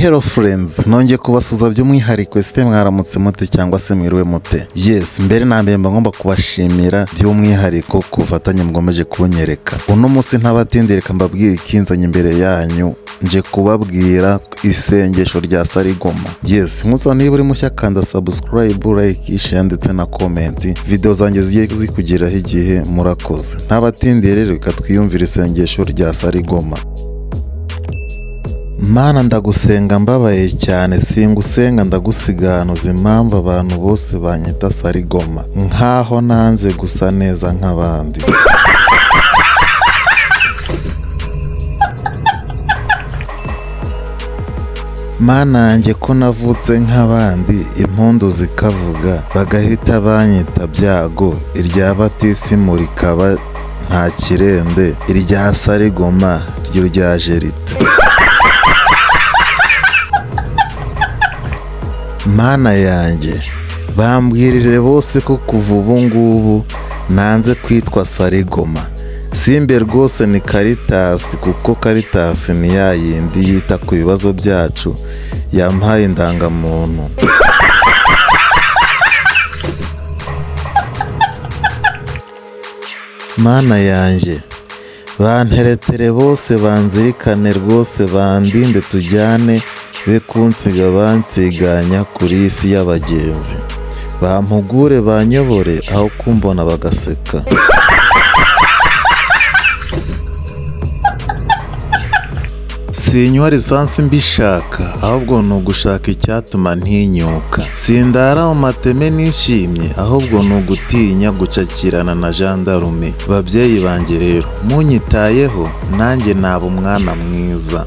Hello friends, nongeye kubasuza by'umwihariko ese mwaramutse mute cyangwa se mwiriwe mute. Yes, mbere na mbere ngomba kubashimira by'umwihariko ku bufatanye mgomeje kunyereka. Uno munsi ntabatindireka mbabwira ikinzanye imbere yanyu, nje kubabwira isengesho rya Sarigoma. Yes, nk'uko niba uri mushya kanda subscribe, like, share ndetse na comment. Video zanjye zigiye zikugeraho igihe murakoze. Ntabatindire rero reka twiyumvire isengesho rya Sarigoma. Mana ndagusenga mbabaye cyane, singusenga ndagusiganuza impamvu abantu bose banyita Sarigoma, nkaho nanze gusa neza nk'abandi. Mana yanjye ko navutse nk'abandi, impundu zikavuga bagahita banyita byago, irya batisimu rikaba nta kirende, irya Sarigoma ryo ryaje rito. Mana yanjye bambwirire bose ko kuva ubu ngubu nanze kwitwa Sarigoma, simbe rwose ni Caritas, kuko Caritas ni ya yindi yita ku bibazo byacu yampaye indangamuntu. Mana yanjye banteretere bose, banzirikane rwose, bandinde tujyane, be kunsiga bansiganya kuri isi y'abagenzi, bampugure banyobore aho kumbona bagaseka. Sinywa lisansi mbishaka, ahubwo ni ugushaka icyatuma ntinyuka. Sindara mu mateme nishimye, ahubwo ni ugutinya gucakirana na jandarume. Babyeyi banjye rero munyitayeho, nanjye naba umwana mwiza.